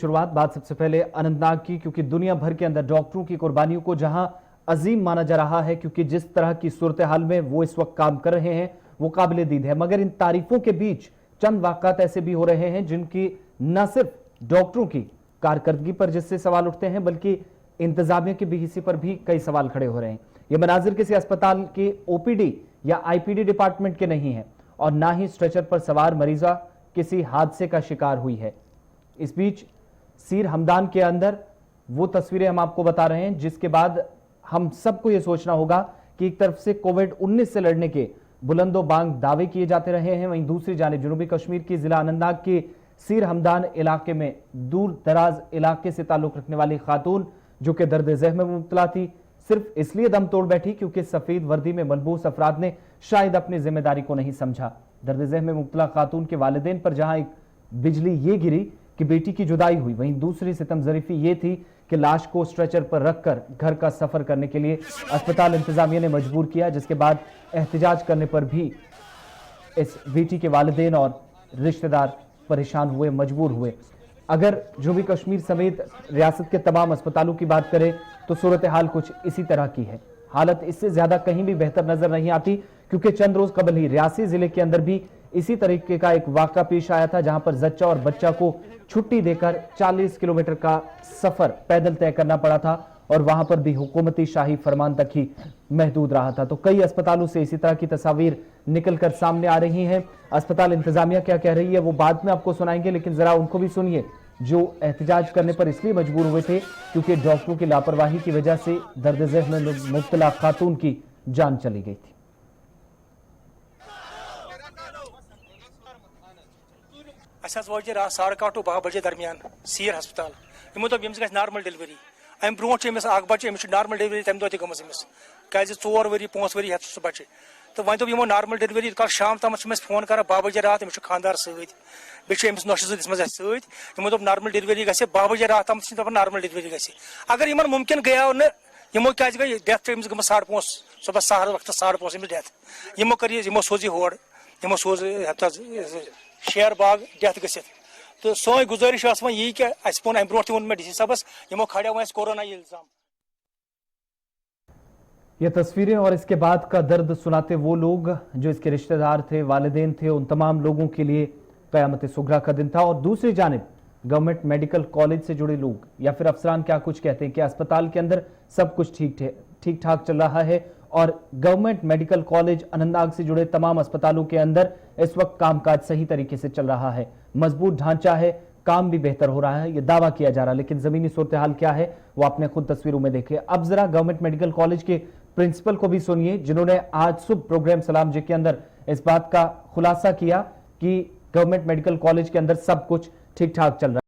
शुरुआत बात सबसे पहले अनंतनाग की, क्योंकि दुनिया भर के अंदर डॉक्टरों की कुर्बानियों को जहां अजीम माना जा रहा है, क्योंकि जिस तरह की सूरत हाल में वो इस वक्त काम कर रहे हैं वो काबिले दीद है। मगर इन तारीफों के बीच चंद वाक़ात ऐसे भी हो रहे हैं जिनकी न सिर्फ डॉक्टरों की कारकर्दगी पर जिससे सवाल उठते हैं, बल्कि इंतजामिया की हिस्से पर भी कई सवाल खड़े हो रहे हैं। ये मनाजिर किसी अस्पताल के ओपीडी या आईपीडी डिपार्टमेंट के नहीं है और ना ही स्ट्रेचर पर सवार मरीजा किसी हादसे का शिकार हुई है। इस बीच सीर हमदान के अंदर वो तस्वीरें हम आपको बता रहे हैं जिसके बाद हम सबको ये सोचना होगा कि एक तरफ से कोविड-19 से लड़ने के बुलंदो बांग दावे किए जाते रहे हैं, वहीं दूसरी जानिब जनूबी कश्मीर की जिला अनंतनाग के सीर हमदान इलाके में दूर दराज इलाके से ताल्लुक रखने वाली खातून जो कि दर्द ज़हम में मुब्तला थी, सिर्फ इसलिए दम तोड़ बैठी क्योंकि सफेद वर्दी में मलबूस अफराद ने शायद अपनी जिम्मेदारी को नहीं समझा। दर्द ज़हम में मुब्तला खातून के वालिदैन पर जहां एक बिजली ये गिरी कि बेटी की जुदाई हुई, वहीं दूसरी सितम ज़रीफी ये थी कि लाश को स्ट्रेचर पर रखकर घर का सफर करने के लिए अस्पताल इंतजामिया ने मजबूर किया, जिसके बाद एहतजाज करने पर भी इस बेटी के वालिदैन और रिश्तेदार परेशान हुए, मजबूर हुए। अगर जनूबी कश्मीर समेत रियासत के तमाम अस्पतालों की बात करें तो सूरत हाल कुछ इसी तरह की है। हालत इससे ज्यादा कहीं भी बेहतर नजर नहीं आती, क्योंकि चंद रोज कबल ही रियासी जिले के अंदर भी इसी तरीके का एक वाक़ा पेश आया था, जहां पर जच्चा और बच्चा को छुट्टी देकर 40 किलोमीटर का सफर पैदल तय करना पड़ा था और वहां पर भी हुकूमती शाही फरमान तक ही महदूद रहा था। तो कई अस्पतालों से इसी तरह की तस्वीर निकलकर सामने आ रही हैं। अस्पताल इंतजामिया क्या कह रही है वो बाद में आपको सुनाएंगे, लेकिन जरा उनको भी सुनिए जो एहतजाज करने पर इसलिए मजबूर हुए थे क्योंकि डॉक्टरों की लापरवाही की वजह से दर्द ज़हम में मुब्तला खातून की जान चली गई थी। रात 8:30 to 12 बजे दरमियान सीर हस्पताल यमो दोप यमिस गस नॉर्मल डिलीवरी अम ब्रोट अमिस बच्चे अमिस नॉर्मल डिलीवरी तम दो गमस अमिस क्या 4 वरी 5 वरी हेत सह बच्चे तो वो दोप यमो नॉर्मल डिलीवरी कल शाम तम फोन कर 12 बजे रात अमिस खानदार सत बेस अमिस नौश सत यमो दोप नॉर्मल डिलीवरी ग 12 बजे रात तम दपान नॉर्मल डिलीवरी ग अगर इन मुमकिन गया न यमो क्या गई डेथ अमिस गम 5:30 सुबह सहर वक्त 5:30 अमिस डेथ यमो कर यमो सोजी होर यमो सोज शेयर बाग डेथ गसित तो सोई गुजारिश यही कि अम ब्रो वो मे डीसी साहबस यमो खड़ा वो कोरोना इल्जाम। ये तस्वीरें और इसके बाद का दर्द सुनाते वो लोग जो इसके रिश्तेदार थे, वालिदैन थे, उन तमाम लोगों के लिए क़यामत सुगरा का दिन था। और दूसरी जानिब गवर्नमेंट मेडिकल कॉलेज से जुड़े लोग या फिर अफसरान क्या कुछ कहते हैं कि अस्पताल के अंदर सब कुछ ठीक ठाक चल रहा है और गवर्नमेंट मेडिकल कॉलेज अनंतनाग से जुड़े तमाम अस्पतालों के अंदर इस वक्त कामकाज सही तरीके से चल रहा है, मजबूत ढांचा है, काम भी बेहतर हो रहा है, ये दावा किया जा रहा है। लेकिन जमीनी सूरत हाल क्या है वो आपने खुद तस्वीरों में देखे। अब जरा गवर्नमेंट मेडिकल कॉलेज के प्रिंसिपल को भी सुनिए जिन्होंने आज सुबह प्रोग्राम सलाम जी के अंदर इस बात का खुलासा किया कि गवर्नमेंट मेडिकल कॉलेज के अंदर सब कुछ ठीक ठाक चल रहा है।